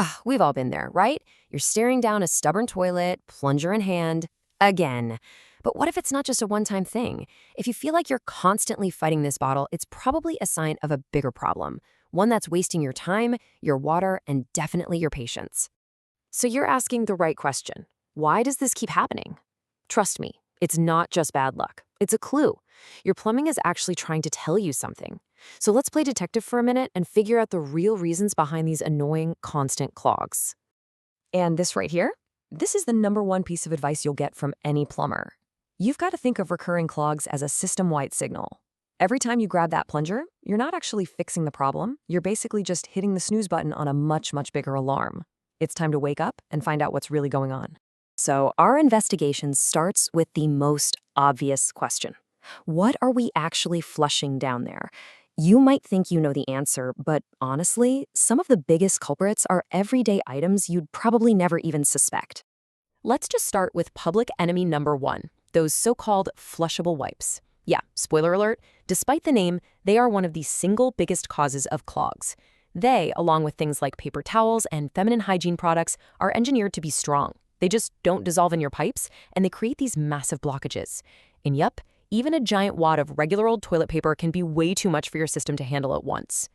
Ugh, we've all been there, right? You're staring down a stubborn toilet, plunger in hand, again. But what if it's not just a one-time thing? If you feel like you're constantly fighting this battle, it's probably a sign of a bigger problem, one that's wasting your time, your water, and definitely your patience. So you're asking the right question. Why does this keep happening? Trust me, it's not just bad luck. It's a clue. Your plumbing is actually trying to tell you something. So let's play detective for a minute and figure out the real reasons behind these annoying, constant clogs. And this right here? This is the #1 piece of advice you'll get from any plumber. You've got to think of recurring clogs as a system-wide signal. Every time you grab that plunger, you're not actually fixing the problem. You're basically just hitting the snooze button on a much, much bigger alarm. It's time to wake up and find out what's really going on. So our investigation starts with the most obvious question. What are we actually flushing down there? You might think you know the answer, but honestly, some of the biggest culprits are everyday items you'd probably never even suspect. Let's just start with public enemy #1, those so-called flushable wipes. Yeah, spoiler alert, despite the name, they are one of the single biggest causes of clogs. They, along with things like paper towels and feminine hygiene products, are engineered to be strong. They just don't dissolve in your pipes, and they create these massive blockages. And yup, even a giant wad of regular old toilet paper can be way too much for your system to handle at once.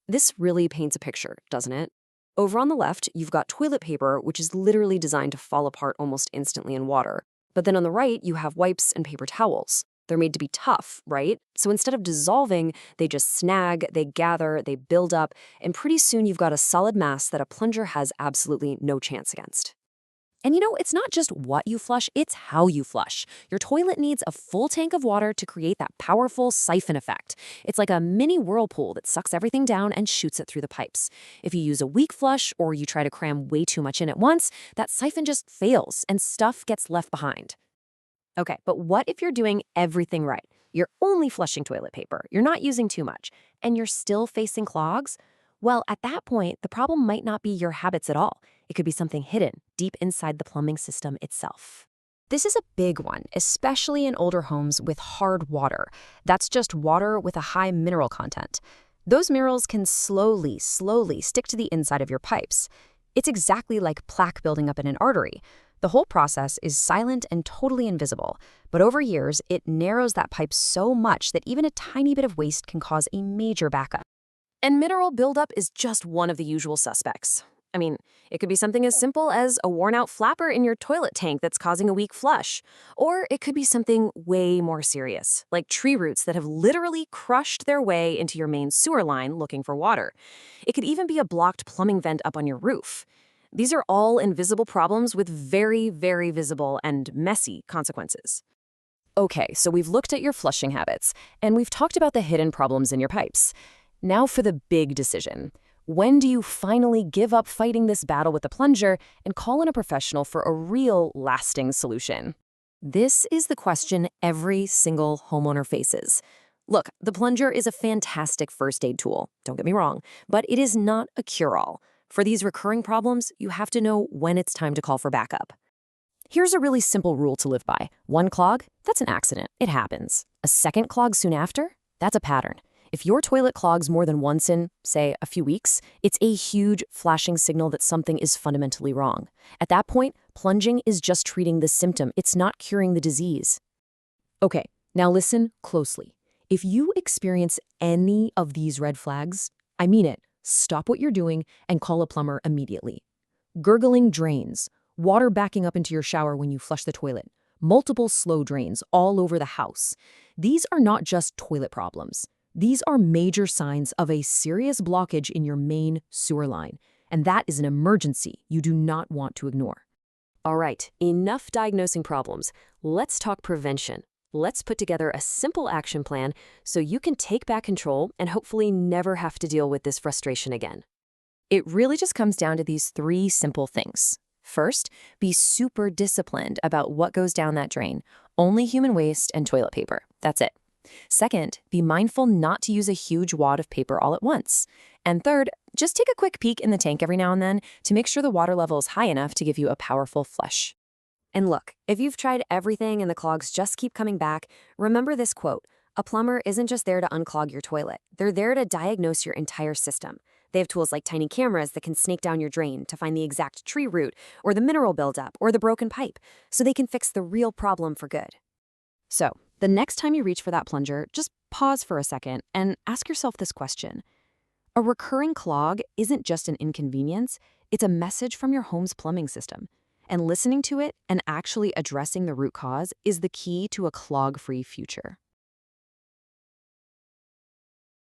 This really paints a picture, doesn't it? Over on the left, you've got toilet paper, which is literally designed to fall apart almost instantly in water. But then on the right, you have wipes and paper towels. They're made to be tough, right? So instead of dissolving, they just snag, they gather, they build up, and pretty soon you've got a solid mass that a plunger has absolutely no chance against. And you know, it's not just what you flush, it's how you flush. Your toilet needs a full tank of water to create that powerful siphon effect. It's like a mini whirlpool that sucks everything down and shoots it through the pipes. If you use a weak flush or you try to cram way too much in at once, that siphon just fails and stuff gets left behind. Okay, but what if you're doing everything right? You're only flushing toilet paper, you're not using too much, and you're still facing clogs? Well, at that point, the problem might not be your habits at all. It could be something hidden deep inside the plumbing system itself. This is a big one, especially in older homes with hard water. That's just water with a high mineral content. Those minerals can slowly stick to the inside of your pipes. It's exactly like plaque building up in an artery. The whole process is silent and totally invisible, but over years, it narrows that pipe so much that even a tiny bit of waste can cause a major backup. And mineral buildup is just one of the usual suspects. I mean, it could be something as simple as a worn-out flapper in your toilet tank that's causing a weak flush. Or it could be something way more serious, like tree roots that have literally crushed their way into your main sewer line looking for water. It could even be a blocked plumbing vent up on your roof. These are all invisible problems with very, very visible and messy consequences. Okay, so we've looked at your flushing habits, and we've talked about the hidden problems in your pipes. Now for the big decision. When do you finally give up fighting this battle with the plunger and call in a professional for a real, lasting solution? This is the question every single homeowner faces. Look, the plunger is a fantastic first aid tool, don't get me wrong, but it is not a cure-all. For these recurring problems, you have to know when it's time to call for backup. Here's a really simple rule to live by. One clog, that's an accident. It happens. A second clog soon after, that's a pattern. If your toilet clogs more than once in, say, a few weeks, it's a huge flashing signal that something is fundamentally wrong. At that point, plunging is just treating the symptom. It's not curing the disease. Okay, now listen closely. If you experience any of these red flags, I mean it, stop what you're doing and call a plumber immediately. Gurgling drains, water backing up into your shower when you flush the toilet, multiple slow drains all over the house. These are not just toilet problems. These are major signs of a serious blockage in your main sewer line, and that is an emergency you do not want to ignore. All right, enough diagnosing problems. Let's talk prevention. Let's put together a simple action plan so you can take back control and hopefully never have to deal with this frustration again. It really just comes down to these 3 simple things. First, be super disciplined about what goes down that drain. Only human waste and toilet paper. That's it. Second, be mindful not to use a huge wad of paper all at once. And third, just take a quick peek in the tank every now and then to make sure the water level is high enough to give you a powerful flush. And look, if you've tried everything and the clogs just keep coming back, remember this quote: a plumber isn't just there to unclog your toilet. They're there to diagnose your entire system. They have tools like tiny cameras that can snake down your drain to find the exact tree root or the mineral buildup or the broken pipe, so they can fix the real problem for good. So, the next time you reach for that plunger, just pause for a second and ask yourself this question. A recurring clog isn't just an inconvenience, it's a message from your home's plumbing system. And listening to it and actually addressing the root cause is the key to a clog-free future.